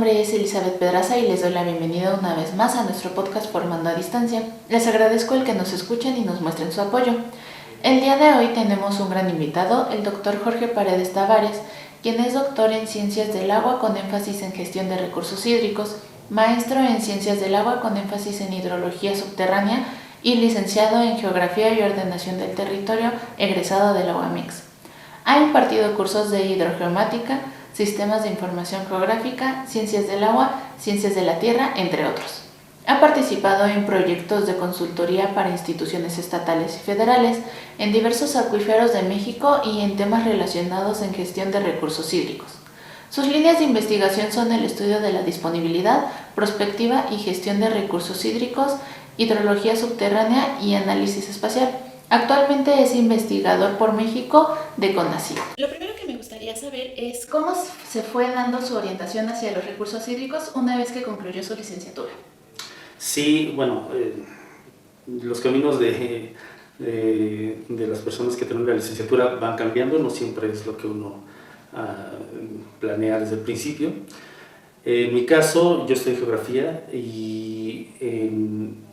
nombre es Elizabeth Pedraza y les doy la bienvenida una vez más a nuestro podcast Formando a Distancia. Les agradezco el que nos escuchen y nos muestren su apoyo. El día de hoy tenemos un gran invitado, el doctor Jorge Paredes Tavares, quien es doctor en Ciencias del Agua con énfasis en Gestión de Recursos Hídricos, maestro en Ciencias del Agua con énfasis en Hidrología Subterránea y licenciado en Geografía y Ordenación del Territorio, egresado de la UAMIX. Ha impartido cursos de hidrogeomática, sistemas de información geográfica, ciencias del agua, ciencias de la tierra, entre otros. Ha participado en proyectos de consultoría para instituciones estatales y federales, en diversos acuíferos de México y en temas relacionados en gestión de recursos hídricos. Sus líneas de investigación son el estudio de la disponibilidad, prospectiva y gestión de recursos hídricos, hidrología subterránea y análisis espacial. Actualmente es investigador por México de CONACYT. Lo primero que me gustaría saber es cómo se fue dando su orientación hacia los recursos hídricos una vez que concluyó su licenciatura. Sí, bueno, los caminos de las personas que tienen la licenciatura van cambiando, no siempre es lo que uno planea desde el principio. En mi caso, yo estudié geografía y en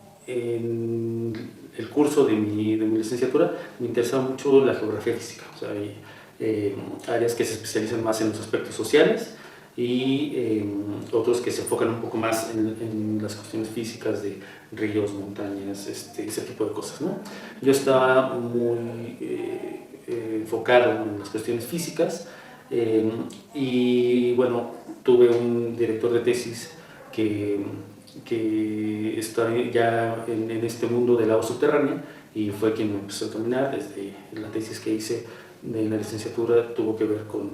el curso de mi licenciatura me interesaba mucho la geografía física, o sea, hay áreas que se especializan más en los aspectos sociales y otros que se enfocan un poco más en las cuestiones físicas de ríos, montañas, ese tipo de cosas, ¿no? Yo estaba muy enfocado en las cuestiones físicas y bueno, tuve un director de tesis que está ya en este mundo del agua subterránea y fue quien me empezó a caminar. Desde la tesis que hice de la licenciatura tuvo que ver con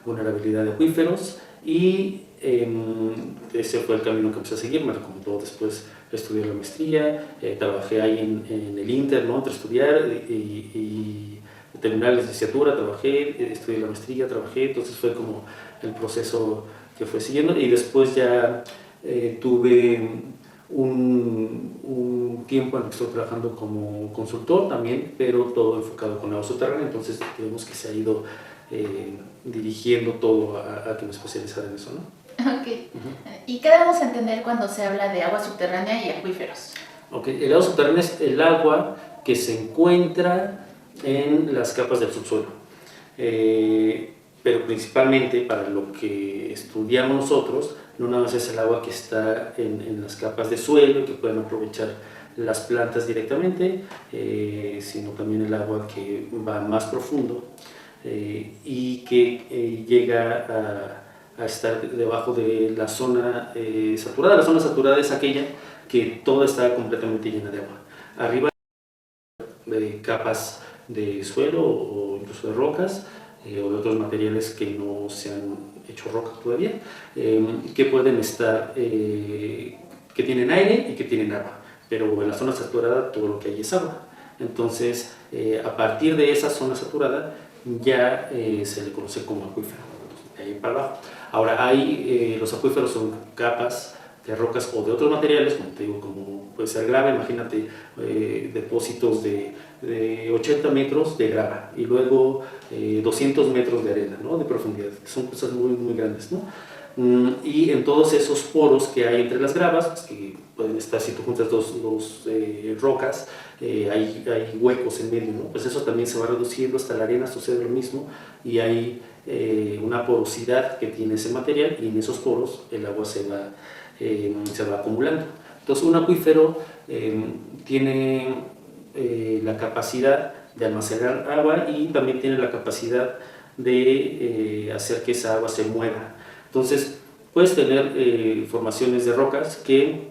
vulnerabilidad de acuíferos y ese fue el camino que empecé a seguir. Me recomendó después estudiar la maestría, trabajé ahí en el Inter, ¿no? Entre estudiar y terminar la licenciatura, trabajé, estudié la maestría, trabajé, entonces fue como el proceso que fue siguiendo y después ya tuve un tiempo en el que estoy trabajando como consultor también, pero todo enfocado con agua subterránea, entonces digamos que se ha ido dirigiendo todo a que me especializara en eso, ¿no? Ok. ¿Y qué debemos entender cuando se habla de agua subterránea y acuíferos? Ok, el agua subterránea es el agua que se encuentra en las capas del subsuelo. Pero principalmente para lo que estudiamos nosotros, no nada más es el agua que está en las capas de suelo y que pueden aprovechar las plantas directamente, sino también el agua que va más profundo y que llega a estar debajo de la zona saturada. La zona saturada es aquella que toda está completamente llena de agua. Arriba de capas de suelo o incluso de rocas, o de otros materiales que no se han hecho roca todavía, que pueden estar, que tienen aire y que tienen agua, pero en la zona saturada todo lo que hay es agua. Entonces, a partir de esa zona saturada ya se le conoce como acuífero, de ahí para abajo. Ahora, los acuíferos son capas de rocas o de otros materiales, como te digo, como puede ser grava, imagínate depósitos de 80 metros de grava y luego 200 metros de arena, ¿no? De profundidad, que son cosas muy, muy grandes, ¿no? Y en todos esos poros que hay entre las gravas, pues, que pueden estar, si tú juntas dos rocas, hay huecos en medio, ¿no? Pues eso también se va reduciendo, hasta la arena sucede lo mismo y hay una porosidad que tiene ese material y en esos poros el agua se va acumulando. Entonces un acuífero tiene la capacidad de almacenar agua y también tiene la capacidad de hacer que esa agua se mueva. Entonces puedes tener formaciones de rocas que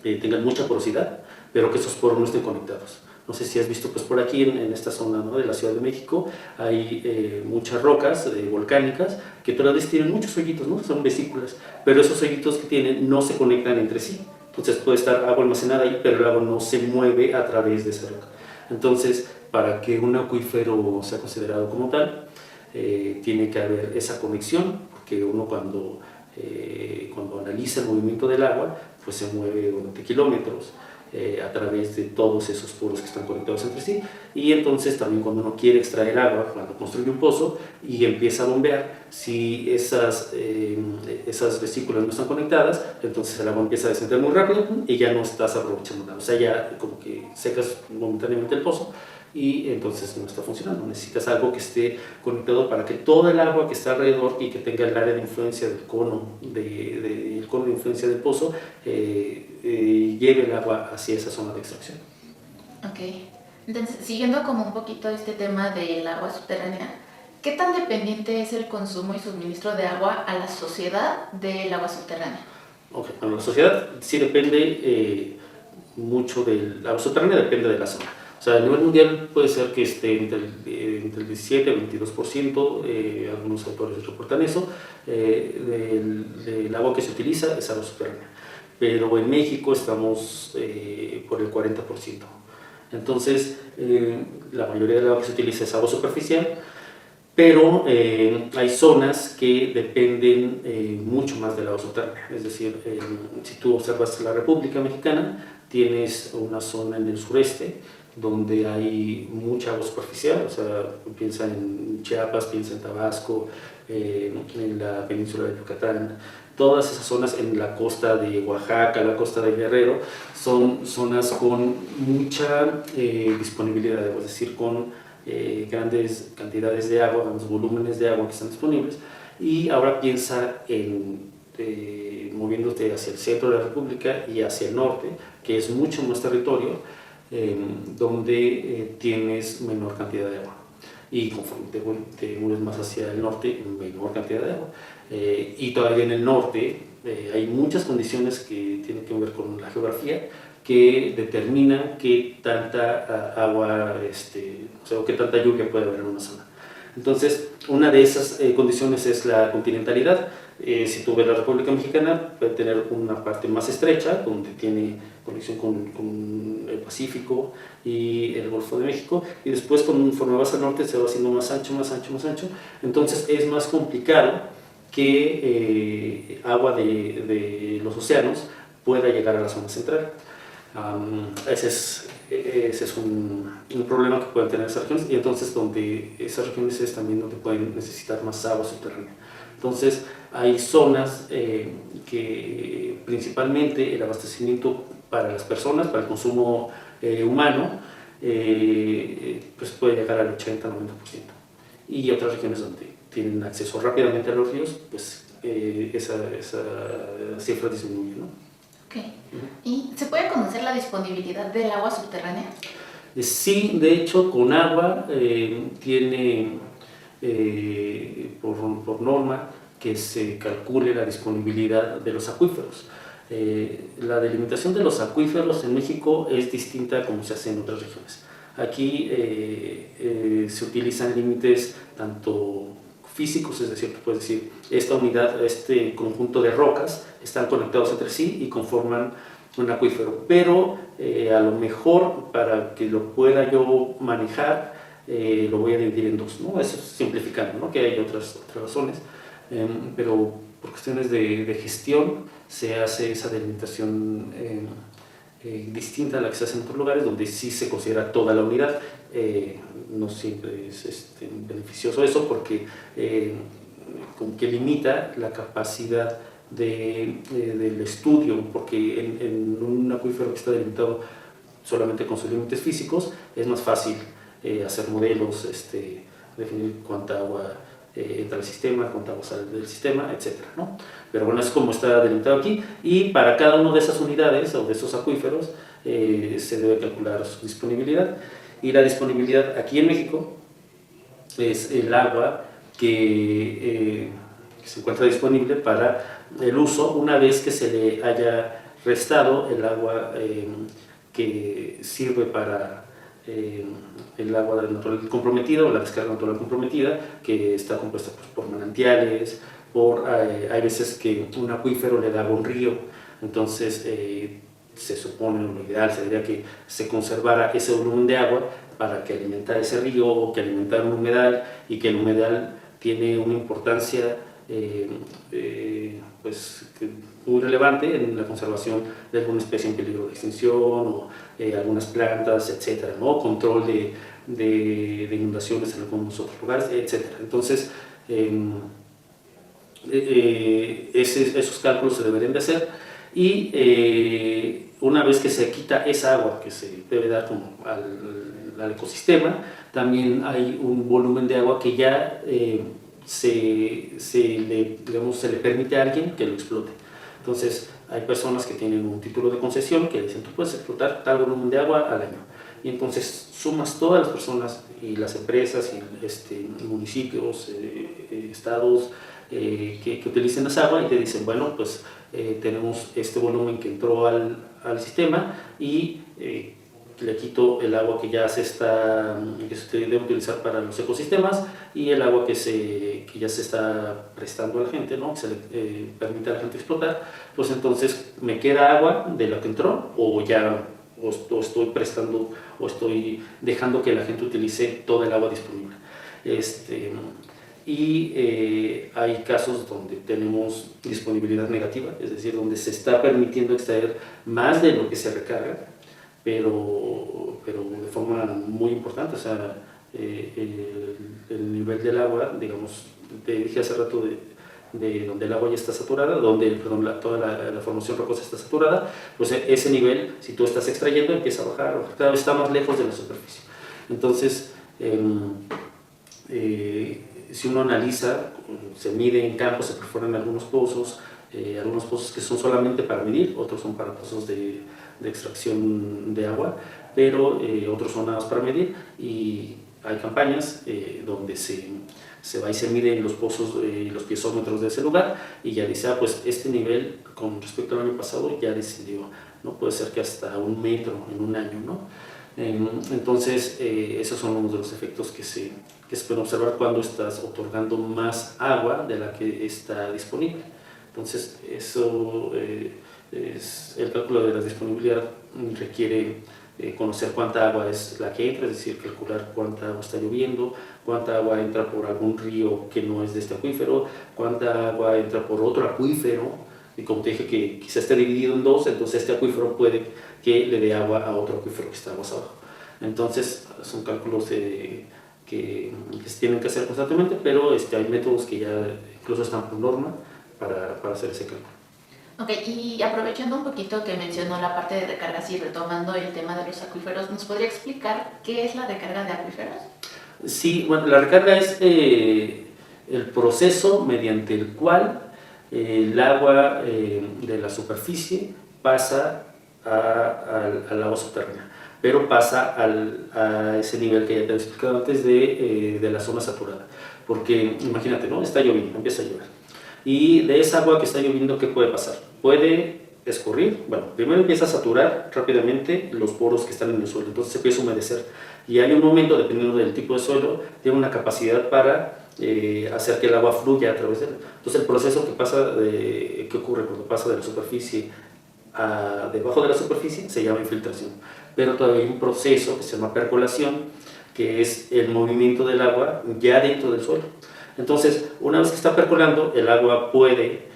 tengan mucha porosidad, pero que esos poros no estén conectados. No sé si has visto, pues por aquí en esta zona, ¿no?, de la Ciudad de México hay muchas rocas volcánicas que todavía tienen muchos hoyitos, ¿no? Son vesículas, pero esos hoyitos que tienen no se conectan entre sí. Entonces puede estar agua almacenada ahí, pero el agua no se mueve a través de esa roca. Entonces, para que un acuífero sea considerado como tal, tiene que haber esa conexión, porque uno cuando analiza el movimiento del agua, pues se mueve durante kilómetros a través de todos esos poros que están conectados entre sí. Y entonces también cuando uno quiere extraer agua, cuando construye un pozo y empieza a bombear, si esas vesículas no están conectadas, entonces el agua empieza a descender muy rápido y ya no estás aprovechando nada. O sea, ya como que secas momentáneamente el pozo y entonces no está funcionando. Necesitas algo que esté conectado para que todo el agua que está alrededor y que tenga el área de influencia del cono el cono de influencia del pozo lleve el agua hacia esa zona de extracción. Ok, entonces siguiendo como un poquito este tema del agua subterránea, ¿qué tan dependiente es el consumo y suministro de agua a la sociedad del agua subterránea? Okay. Bueno, la sociedad sí depende mucho del agua subterránea, depende de la zona. O sea, a nivel mundial puede ser que esté entre el 17 y el 22%, algunos autores reportan eso, del agua que se utiliza es agua subterránea. Pero en México estamos por el 40%. Entonces, la mayoría del agua que se utiliza es agua superficial, pero hay zonas que dependen mucho más del agua subterránea. Es decir, si tú observas la República Mexicana, tienes una zona en el sureste donde hay mucha agua superficial, o sea, piensa en Chiapas, piensa en Tabasco, en la península de Yucatán, todas esas zonas en la costa de Oaxaca, la costa de Guerrero, son zonas con mucha disponibilidad, es decir, con grandes cantidades de agua, grandes volúmenes de agua que están disponibles. Y ahora piensa en moviéndote hacia el centro de la República y hacia el norte, que es mucho más territorio, donde tienes menor cantidad de agua. Y conforme te mueves más hacia el norte, menor cantidad de agua. Y todavía en el norte hay muchas condiciones que tienen que ver con la geografía que determinan qué tanta agua, o sea, qué tanta lluvia puede haber en una zona. Entonces, una de esas condiciones es la continentalidad. Si tú ves la República Mexicana, puede tener una parte más estrecha, donde tiene conexión con el Pacífico y el Golfo de México, y después conforme vas al norte se va haciendo más ancho, más ancho, más ancho. Entonces es más complicado que agua de los océanos pueda llegar a la zona central. Ese es un problema que pueden tener esas regiones, y entonces donde esas regiones es también donde pueden necesitar más agua subterránea. Entonces hay zonas que principalmente el abastecimiento para las personas, para el consumo humano, pues puede llegar al 80-90%. Y otras regiones donde tienen acceso rápidamente a los ríos, pues esa cifra disminuye, ¿no? Okay. ¿Y se puede conocer la disponibilidad del agua subterránea? Sí, de hecho, con agua tiene por norma que se calcule la disponibilidad de los acuíferos. La delimitación de los acuíferos en México es distinta a como se hace en otras regiones. Aquí se utilizan límites tanto físicos, es decir, puedes decir, esta unidad, este conjunto de rocas están conectados entre sí y conforman un acuífero, pero a lo mejor para que lo pueda yo manejar lo voy a dividir en dos, ¿no? Eso es simplificando, ¿no? Que hay otras razones, pero por cuestiones de gestión se hace esa delimitación distinta a la que se hace en otros lugares, donde sí se considera toda la unidad. No siempre es beneficioso eso, porque como que limita la capacidad del estudio, porque en un acuífero que está delimitado solamente con sus límites físicos es más fácil hacer modelos, definir cuánta agua entra al sistema, cuánta agua sale del sistema, etc., ¿no? Pero bueno, es como está delimitado aquí, y para cada una de esas unidades o de esos acuíferos se debe calcular su disponibilidad. Y la disponibilidad aquí en México es el agua que se encuentra disponible para el uso una vez que se le haya restado el agua que sirve para el agua natural comprometida o la descarga natural comprometida, que está compuesta por manantiales, hay veces que un acuífero le da a un río, entonces se supone, lo ideal sería que se conservara ese volumen de agua para que alimentara ese río o que alimentara un humedal, y que el humedal tiene una importancia pues muy relevante en la conservación de alguna especie en peligro de extinción o algunas plantas, etcétera, ¿no? Control de inundaciones en algunos otros lugares, etcétera. Entonces, esos cálculos se deberían de hacer y una vez que se quita esa agua que se debe dar como al ecosistema, también hay un volumen de agua que ya se le permite a alguien que lo explote. Entonces hay personas que tienen un título de concesión que dicen tú puedes explotar tal volumen de agua al año, y entonces sumas todas las personas y las empresas y municipios, estados que utilicen esa agua, y te dicen bueno pues tenemos este volumen que entró al sistema y le quito el agua que ya se debe utilizar para los ecosistemas y el agua que ya se está prestando a la gente, ¿no? Que se le permite a la gente explotar, pues entonces me queda agua de la que entró o estoy prestando o estoy dejando que la gente utilice toda el agua disponible. Hay casos donde tenemos disponibilidad negativa, es decir, donde se está permitiendo extraer más de lo que se recarga, pero de forma muy importante. O sea, el nivel del agua, digamos, te dije hace rato de donde el agua ya está saturada, toda la formación rocosa está saturada, pues ese nivel, si tú estás extrayendo, empieza a bajar, cada vez está más lejos de la superficie. Entonces, si uno analiza, se mide en campo, se perforan algunos pozos que son solamente para medir, otros son para pozos de extracción de agua, pero otros son nada más para medir, y hay campañas donde se va y se mide en los pozos y los piezómetros de ese lugar, y ya dice, pues este nivel con respecto al año pasado ya descendió, ¿no? Puede ser que hasta 1 metro en un año, ¿no? Entonces, esos son uno de los efectos que se pueden observar cuando estás otorgando más agua de la que está disponible. Entonces, eso es el cálculo de la disponibilidad requiere conocer cuánta agua es la que entra, es decir, calcular cuánta agua está lloviendo, cuánta agua entra por algún río que no es de este acuífero, cuánta agua entra por otro acuífero, y como te dije que quizá esté dividido en dos, entonces este acuífero puede que le dé agua a otro acuífero que está más abajo. Entonces son cálculos que se tienen que hacer constantemente, pero hay métodos que ya incluso están por norma para hacer ese cálculo. Ok, y aprovechando un poquito que mencionó la parte de recargas y retomando el tema de los acuíferos, ¿nos podría explicar qué es la recarga de acuíferos? Sí, bueno, la recarga es el proceso mediante el cual el agua de la superficie pasa al agua subterránea, pero pasa a ese nivel que ya te he explicado antes de la zona saturada. Porque imagínate, ¿no? Está lloviendo, empieza a llover. Y de esa agua que está lloviendo, ¿qué puede pasar? Puede escurrir, bueno, primero empieza a saturar rápidamente los poros que están en el suelo, entonces se empieza a humedecer. Y hay un momento, dependiendo del tipo de suelo, tiene una capacidad para hacer que el agua fluya a través de él. Entonces el proceso que ocurre cuando pasa de la superficie a debajo de la superficie se llama infiltración. Pero todavía hay un proceso que se llama percolación, que es el movimiento del agua ya dentro del suelo. Entonces, una vez que está percolando, el agua puede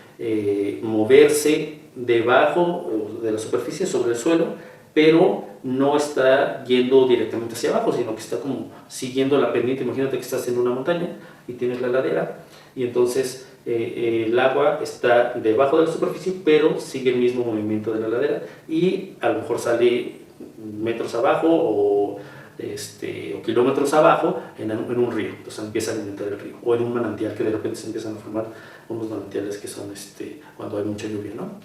moverse debajo de la superficie, sobre el suelo, pero no está yendo directamente hacia abajo, sino que está como siguiendo la pendiente. Imagínate que estás en una montaña y tienes la ladera, y entonces el agua está debajo de la superficie, pero sigue el mismo movimiento de la ladera, y a lo mejor sale metros abajo o kilómetros abajo en un río, entonces empieza a alimentar el río, o en un manantial, que de repente se empiezan a formar unos manantiales que son cuando hay mucha lluvia, ¿no?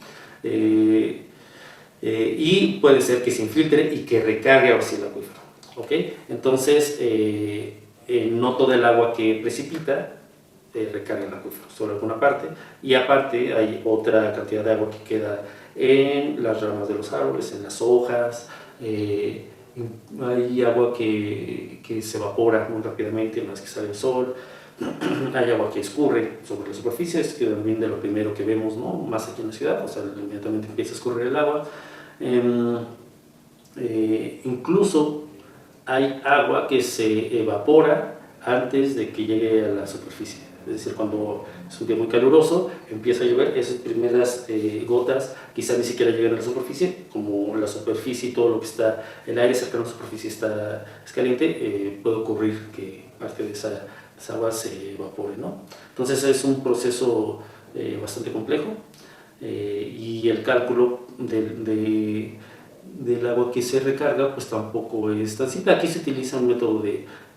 Y puede ser que se infiltre y que recargue ahora sí el acuífero, ¿ok? Entonces, no todo el agua que precipita recarga el acuífero, solo alguna parte, y aparte hay otra cantidad de agua que queda en las ramas de los árboles, en las hojas. Hay agua que se evapora muy rápidamente una vez que sale el sol. Hay agua que escurre sobre la superficie, es también de lo primero que vemos, ¿no? Más aquí en la ciudad, o sea, inmediatamente empieza a escurrir el agua. Incluso hay agua que se evapora antes de que llegue a la superficie. Es decir, cuando es un día muy caluroso, empieza a llover, esas primeras gotas quizás ni siquiera llegan a la superficie, como la superficie y todo lo que está, el aire cercano a la superficie es caliente, puede ocurrir que parte de esa agua se evapore, ¿no? Entonces es un proceso bastante complejo y el cálculo del agua que se recarga pues tampoco es tan simple. Aquí se utiliza un método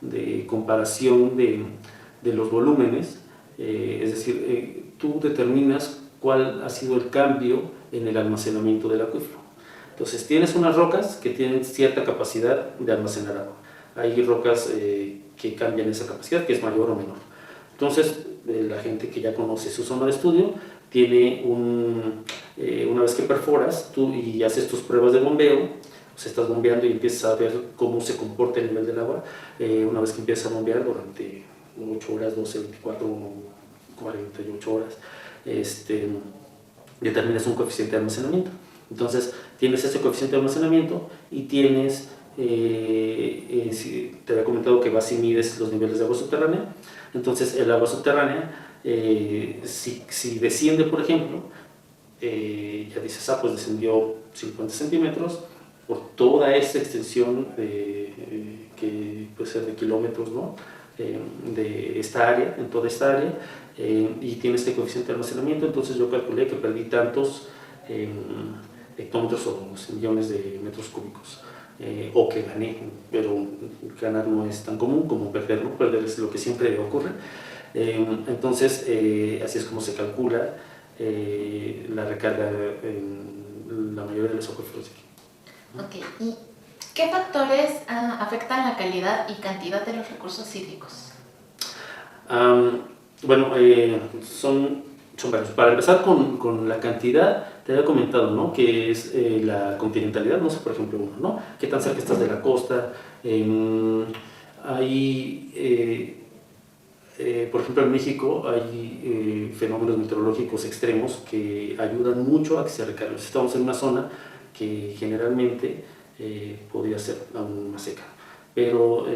de comparación de los volúmenes, es decir, tú determinas cuál ha sido el cambio en el almacenamiento del acuífero. Entonces tienes unas rocas que tienen cierta capacidad de almacenar agua. Hay rocas que cambian esa capacidad, que es mayor o menor. Entonces la gente que ya conoce su zona de estudio tiene una vez que perforas tú y haces tus pruebas de bombeo, pues estás bombeando y empiezas a ver cómo se comporta el nivel del agua. Una vez que empiezas a bombear durante 8 horas, 12, 24, 48 horas, determinas un coeficiente de almacenamiento. Entonces tienes ese coeficiente de almacenamiento y tienes, te había comentado que vas y mides los niveles de agua subterránea. Entonces el agua subterránea, si desciende, por ejemplo, ya dices, pues descendió 50 centímetros por toda esta extensión que puede ser de kilómetros, ¿no? De esta área, en toda esta área, y tiene este coeficiente de almacenamiento. Entonces yo calculé que perdí tantos hectómetros o millones de metros cúbicos, o que gané, pero ganar no es tan común como perder, ¿no? Perder es lo que siempre ocurre. Entonces así es como se calcula la recarga en la mayoría de los acuíferos de aquí. Ok, ¿y qué factores afectan la calidad y cantidad de los recursos hídricos? Bueno, son varios. Para empezar con la cantidad, te había comentado, ¿no? Que es la continentalidad, no sé, por ejemplo, uno, ¿no? ¿Qué tan cerca estás de la costa? Por ejemplo, en México hay fenómenos meteorológicos extremos que ayudan mucho a que se recargue. Estamos en una zona que generalmente podría ser aún más seca, pero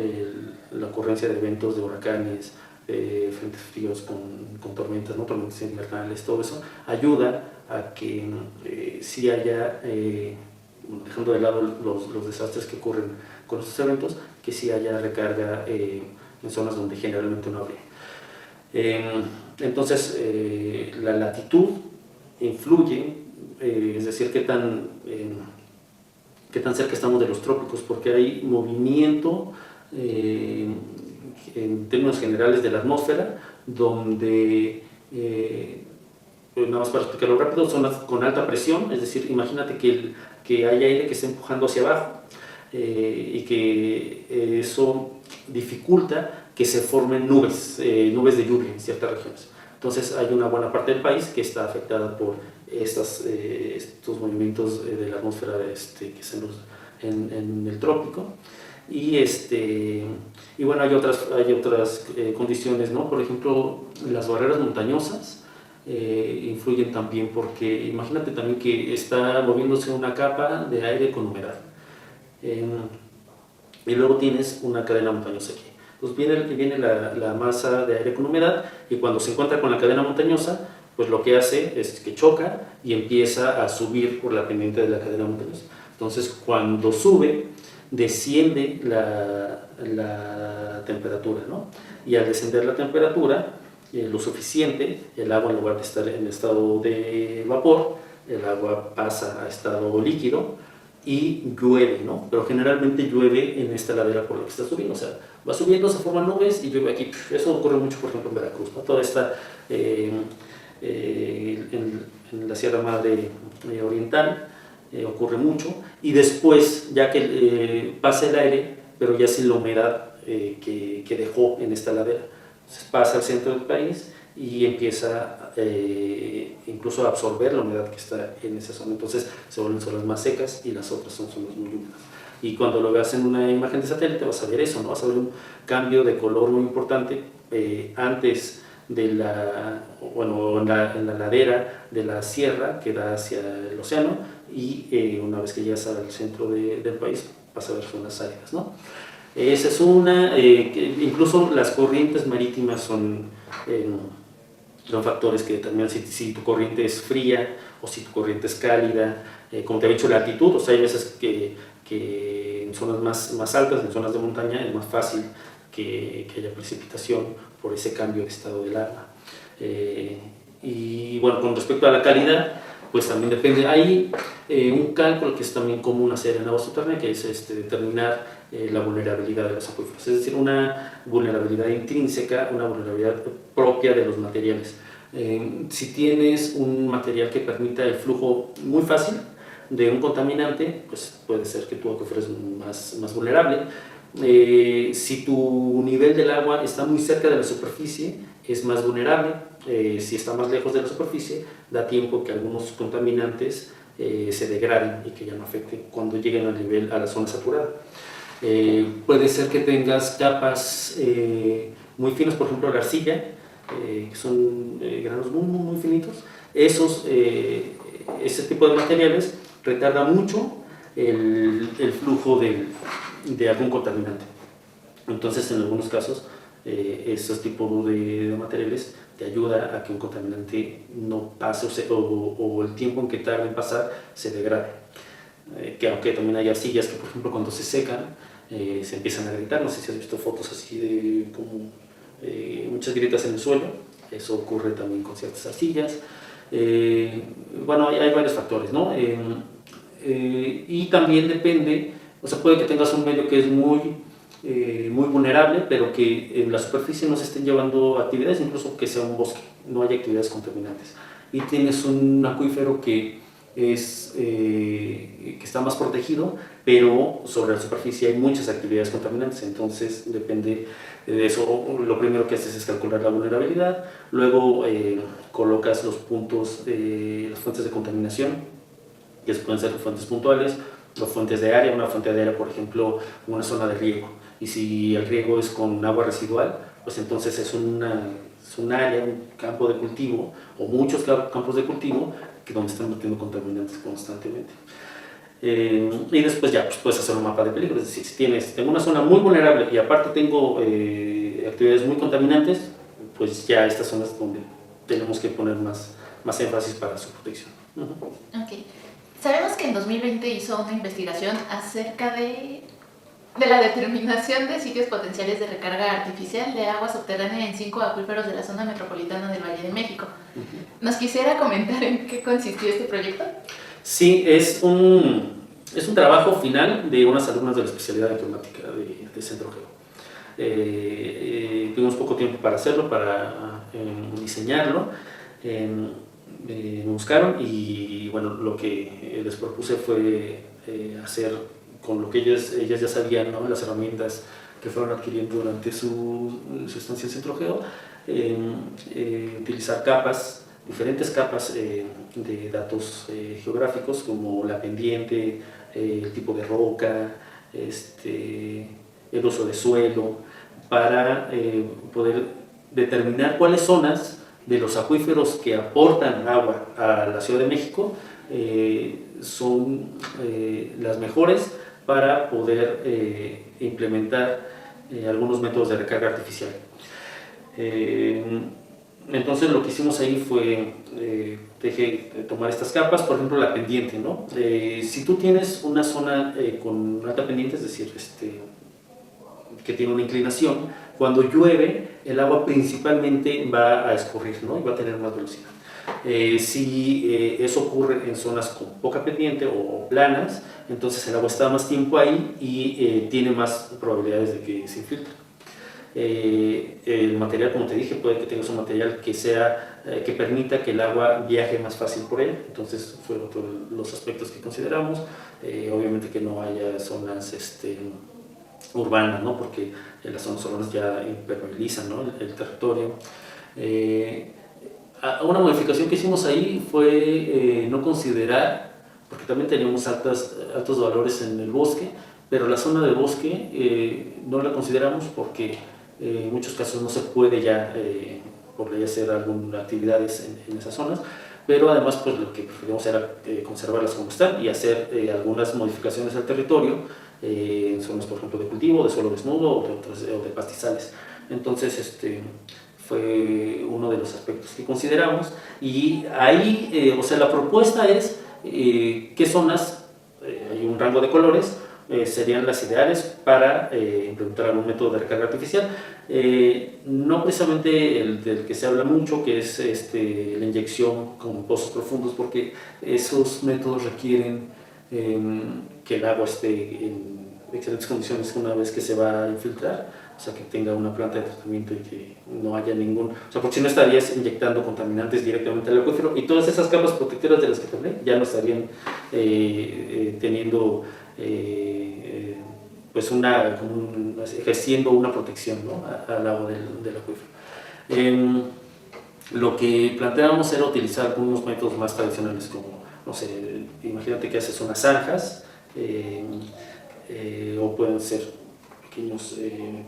la ocurrencia de eventos de huracanes, frentes fríos con tormentas, ¿no? Tormentas invernales, todo eso ayuda a que sí haya, dejando de lado los desastres que ocurren con estos eventos, que sí haya recarga en zonas donde generalmente no habría. Entonces la latitud influye, es decir, qué tan cerca estamos de los trópicos, porque hay movimiento en términos generales de la atmósfera, donde, nada más para explicarlo rápido, zonas con alta presión, es decir, imagínate que hay aire que está empujando hacia abajo y que eso dificulta que se formen nubes de lluvia en ciertas regiones. Entonces hay una buena parte del país que está afectada por estos movimientos de la atmósfera que están en el trópico. Y bueno, hay otras condiciones, ¿no? Por ejemplo, las barreras montañosas influyen también, porque imagínate también que está moviéndose una capa de aire con humedad. Y luego tienes una cadena montañosa aquí. Pues viene la masa de aire con humedad, y cuando se encuentra con la cadena montañosa, pues lo que hace es que choca y empieza a subir por la pendiente de la cadena montañosa. Entonces, cuando sube, desciende la temperatura, ¿no? Y al descender la temperatura lo suficiente, el agua, en lugar de estar en estado de vapor, el agua pasa a estado líquido y llueve, ¿no? Pero generalmente llueve en esta ladera por la que está subiendo, o sea, va subiendo, se forman nubes y llueve aquí. Eso ocurre mucho, por ejemplo, en Veracruz, ¿no? Toda esta, en la Sierra Madre Oriental ocurre mucho, y después, ya que pasa el aire, pero ya sin la humedad que dejó en esta ladera, entonces pasa al centro del país y empieza incluso a absorber la humedad que está en esa zona. Entonces se vuelven zonas más secas y las otras son zonas muy húmedas. Y cuando lo veas en una imagen de satélite vas a ver eso, ¿no? Vas a ver un cambio de color muy importante antes de en la ladera de la sierra que da hacia el océano, y una vez que llegas al centro del país vas a ver zonas áridas, ¿no? Esa es una, incluso las corrientes marítimas son factores que determinan si tu corriente es fría o si tu corriente es cálida. Como te había dicho, la altitud, o sea, hay veces que en zonas más altas, en zonas de montaña, es más fácil que haya precipitación por ese cambio de estado del agua. Y bueno, con respecto a la calidad, pues también depende. Hay un cálculo que es también común hacer en agua subterránea, que es determinar la vulnerabilidad de los acuíferos, es decir, una vulnerabilidad intrínseca, una vulnerabilidad propia de los materiales. Si tienes un material que permita el flujo muy fácil de un contaminante, pues puede ser que tu acuífero es más vulnerable. Si tu nivel del agua está muy cerca de la superficie, es más vulnerable. Si está más lejos de la superficie, da tiempo que algunos contaminantes se degraden y que ya no afecten cuando lleguen a la zona saturada. Puede ser que tengas capas muy finas, por ejemplo la arcilla, que son granos muy finitos. Ese tipo de materiales retarda mucho el flujo de algún contaminante. Entonces, en algunos casos, esos tipos de materiales te ayuda a que un contaminante no pase o el tiempo en que tarde en pasar se degrade. Que aunque también hay arcillas que, por ejemplo, cuando se secan, se empiezan a grietar. No sé si has visto fotos así de como muchas grietas en el suelo. Eso ocurre también con ciertas arcillas. Bueno, hay varios factores, ¿no? Y también depende, o sea, puede que tengas un medio que es muy vulnerable, pero que en la superficie no se estén llevando actividades, incluso que sea un bosque, no haya actividades contaminantes. Y tienes un acuífero que está más protegido, pero sobre la superficie hay muchas actividades contaminantes, entonces depende de eso. Lo primero que haces es calcular la vulnerabilidad, luego colocas los puntos, las fuentes de contaminación, que pueden ser fuentes puntuales o fuentes de área. Una fuente de área, por ejemplo, una zona de riego, y si el riego es con agua residual, pues entonces es un área, un campo de cultivo o muchos campos de cultivo donde están metiendo contaminantes constantemente. Y después ya pues puedes hacer un mapa de peligro, es decir, si tengo una zona muy vulnerable y aparte tengo actividades muy contaminantes, pues ya estas zonas donde tenemos que poner más énfasis para su protección. Okay. Sabemos que en 2020 hizo una investigación acerca de la determinación de sitios potenciales de recarga artificial de agua subterránea en 5 acuíferos de la zona metropolitana del Valle de México. ¿Nos quisiera comentar en qué consistió este proyecto? Sí, es un trabajo final de unas alumnas de la especialidad de climática de Centro Geo. Tuvimos poco tiempo para hacerlo, para diseñarlo. Me buscaron y bueno, lo que les propuse fue hacer con lo que ellas ya sabían, ¿no? Las herramientas que fueron adquiriendo durante su estancia en Centro Geo, utilizar diferentes capas de datos geográficos, como la pendiente, el tipo de roca, el uso de suelo, para poder determinar cuáles zonas de los acuíferos que aportan agua a la Ciudad de México son las mejores para poder implementar algunos métodos de recarga artificial. Entonces lo que hicimos ahí fue tomar estas capas, por ejemplo la pendiente, ¿no? Si tú tienes una zona con alta pendiente, es decir, que tiene una inclinación, cuando llueve el agua principalmente va a escurrir, ¿no? Y va a tener más velocidad. Si eso ocurre en zonas con poca pendiente o planas, entonces el agua está más tiempo ahí y tiene más probabilidades de que se infiltre. El material, como te dije, puede que tengas un material que permita que el agua viaje más fácil por él. Entonces fueron todos los aspectos que consideramos. Obviamente que no haya zonas urbanas, ¿no? Porque las zonas urbanas ya impermeabilizan, ¿no? el territorio. Una modificación que hicimos ahí fue no considerar, porque también teníamos altos valores en el bosque, pero la zona de bosque no la consideramos porque en muchos casos no se puede ya por ley hacer algunas actividades en esas zonas, pero además pues lo que preferimos era conservarlas como están y hacer algunas modificaciones al territorio en zonas, por ejemplo, de cultivo, de suelo desnudo o de pastizales. Entonces, fue uno de los aspectos que consideramos, y ahí, o sea, la propuesta es qué zonas, hay un rango de colores, serían las ideales para implementar algún método de recarga artificial. No precisamente el del que se habla mucho, que es la inyección con pozos profundos, porque esos métodos requieren que el agua esté en excelentes condiciones una vez que se va a infiltrar, o sea, que tenga una planta de tratamiento y que no haya ningún... O sea, porque si no estarías inyectando contaminantes directamente al acuífero, y todas esas capas protectoras de las que te hablé ya no estarían teniendo... pues ejerciendo una protección, ¿no?, al agua del acuífero. Lo que planteábamos era utilizar algunos métodos más tradicionales, como, no sé, imagínate que haces unas zanjas, o pueden ser pequeños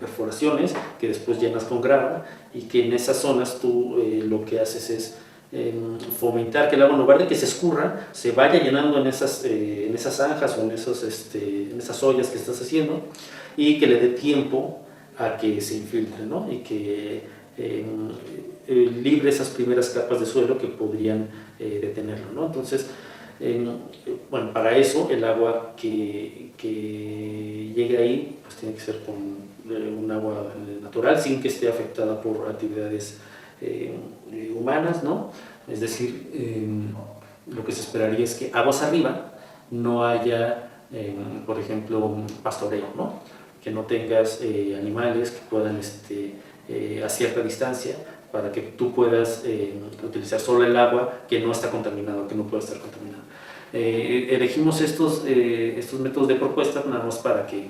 perforaciones que después llenas con grava, y que en esas zonas tú lo que haces es fomentar que el agua, en lugar de que se escurra, se vaya llenando en esas zanjas o en esas ollas que estás haciendo, y que le dé tiempo a que se infiltre, ¿no?, y que libre esas primeras capas de suelo que podrían detenerlo, ¿no? Entonces, bueno, para eso el agua que llegue ahí pues tiene que ser con un agua natural, sin que esté afectada por actividades humanas, ¿no? Es decir, lo que se esperaría es que aguas arriba no haya, por ejemplo, pastoreo, ¿no?, que no tengas animales que puedan a cierta distancia, para que tú puedas utilizar solo el agua que no está contaminado, que no puede estar contaminado. Elegimos estos métodos de propuesta nada más para que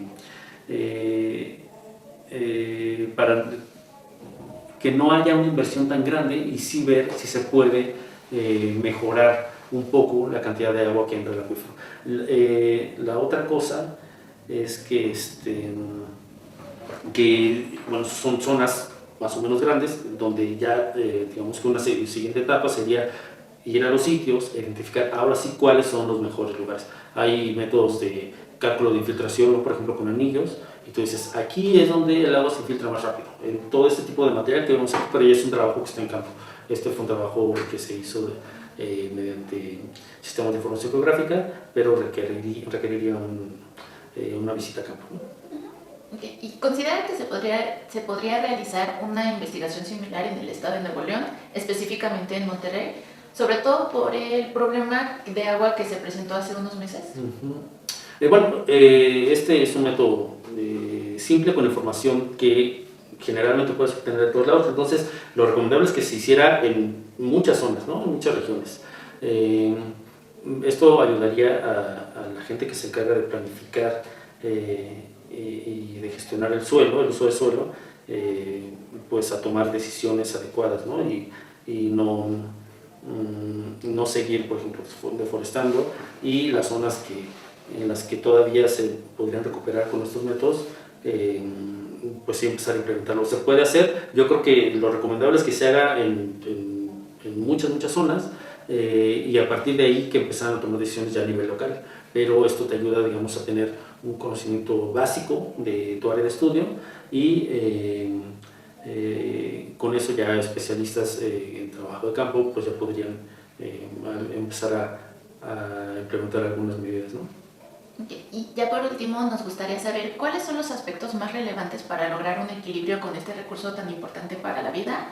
no haya una inversión tan grande, y sí ver si se puede mejorar un poco la cantidad de agua que entra al acuífero. La otra cosa es que, bueno, son zonas más o menos grandes, donde ya, digamos que una siguiente etapa sería ir a los sitios, identificar ahora sí cuáles son los mejores lugares. Hay métodos de cálculo de infiltración, por ejemplo, con anillos, y tú dices, aquí es donde el agua se infiltra más rápido. En todo este tipo de material que vemos aquí, pero ya es un trabajo que está en campo. Este fue un trabajo que se hizo mediante sistemas de información geográfica, pero requeriría una visita a campo, ¿no? Okay. ¿Y considera que se podría realizar una investigación similar en el estado de Nuevo León, específicamente en Monterrey, sobre todo por el problema de agua que se presentó hace unos meses? Bueno, este es un método simple, con información que generalmente puedes obtener de todos lados. Entonces, lo recomendable es que se hiciera en muchas zonas, ¿no?, en muchas regiones. Esto ayudaría a la gente que se encarga de planificar y de gestionar el uso del suelo, pues a tomar decisiones adecuadas, ¿no?, y no seguir, por ejemplo, deforestando, y las zonas en las que todavía se podrían recuperar con estos métodos, pues sí empezar a implementarlo. Se puede hacer, yo creo que lo recomendable es que se haga en muchas zonas, y a partir de ahí que empezaran a tomar decisiones ya a nivel local, pero esto te ayuda, digamos, a tener un conocimiento básico de tu área de estudio, y con eso ya especialistas en trabajo de campo pues ya podrían empezar a implementar algunas medidas, ¿no? Okay. Y ya por último nos gustaría saber cuáles son los aspectos más relevantes para lograr un equilibrio con este recurso tan importante para la vida,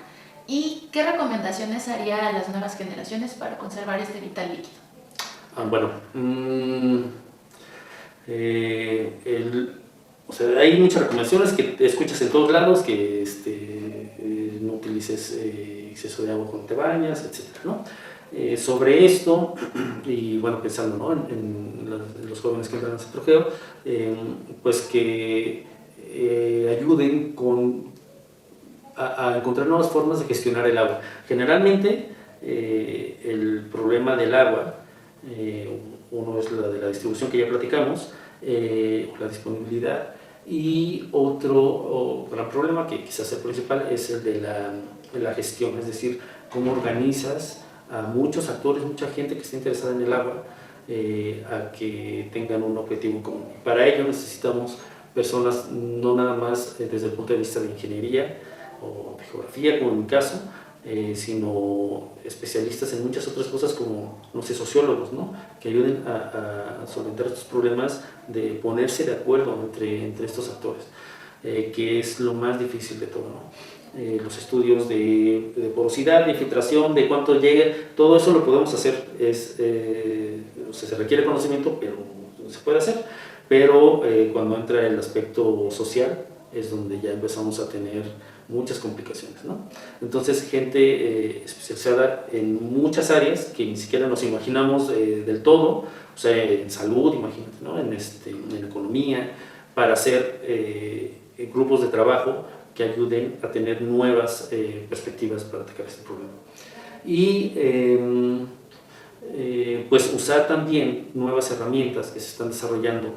y qué recomendaciones haría a las nuevas generaciones para conservar este vital líquido. Bueno, o sea, hay muchas recomendaciones que escuchas en todos lados, que no utilices exceso de agua cuando te bañas, etcétera, ¿no? Sobre esto, y bueno, pensando, ¿no?, en los jóvenes que entran al centro geo, pues que ayuden a encontrar nuevas formas de gestionar el agua. Generalmente, el problema del agua, uno es la de la distribución, que ya platicamos, la disponibilidad, y otro gran problema, que quizás el principal, es el de la gestión, es decir, cómo organizas a muchos actores, mucha gente que está interesada en el agua, a que tengan un objetivo común. Para ello necesitamos personas no nada más desde el punto de vista de ingeniería o de geografía, como en mi caso, sino especialistas en muchas otras cosas como, no sé, sociólogos, ¿no? Que ayuden a solventar estos problemas de ponerse de acuerdo entre estos actores, que es lo más difícil de todo, ¿no? Los estudios de porosidad, de infiltración, de cuánto llega, todo eso lo podemos hacer, se requiere conocimiento, pero se puede hacer, pero cuando entra el aspecto social es donde ya empezamos a tener muchas complicaciones, ¿no? Entonces, gente especializada en muchas áreas que ni siquiera nos imaginamos del todo, o sea, en salud, imagínate, ¿no? En economía, para hacer grupos de trabajo que ayuden a tener nuevas perspectivas para atacar este problema. Y pues usar también nuevas herramientas que se están desarrollando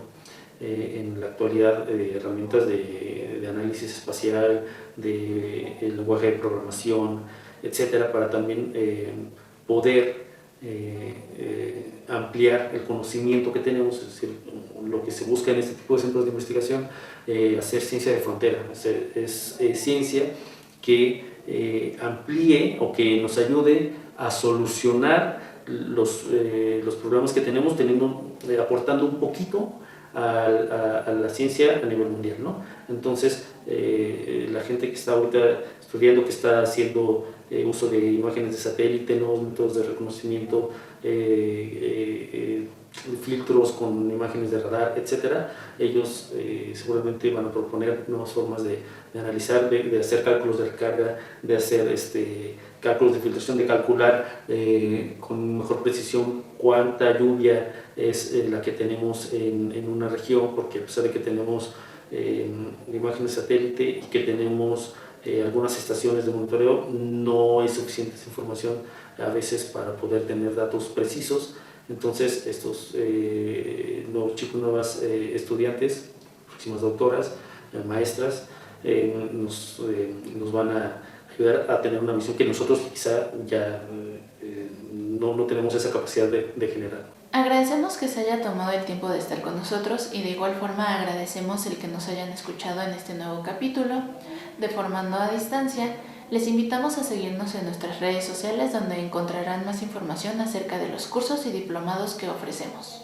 en la actualidad, herramientas de análisis espacial, de lenguaje de programación, etcétera, para también poder ampliar el conocimiento que tenemos, es decir, lo que se busca en este tipo de centros de investigación, hacer ciencia de frontera, es ciencia que amplíe o que nos ayude a solucionar los problemas que tenemos, aportando un poquito a la ciencia a nivel mundial, ¿no? Entonces, la gente que está ahorita estudiando, que está haciendo uso de imágenes de satélite, nuevos métodos de reconocimiento, filtros con imágenes de radar, etcétera, ellos seguramente van a proponer nuevas formas de analizar, de hacer cálculos de recarga, de hacer cálculos de filtración, de calcular con mejor precisión cuánta lluvia es la que tenemos en una región, porque a pesar de que tenemos imágenes de satélite y que tenemos algunas estaciones de monitoreo, no es suficiente esa información a veces para poder tener datos precisos. Entonces estos nuevos chicos, nuevas estudiantes, próximas doctoras, maestras, nos van a ayudar a tener una visión que nosotros quizá ya no tenemos esa capacidad de generar. Agradecemos que se haya tomado el tiempo de estar con nosotros y de igual forma agradecemos el que nos hayan escuchado en este nuevo capítulo de Formando a Distancia. Les invitamos a seguirnos en nuestras redes sociales donde encontrarán más información acerca de los cursos y diplomados que ofrecemos.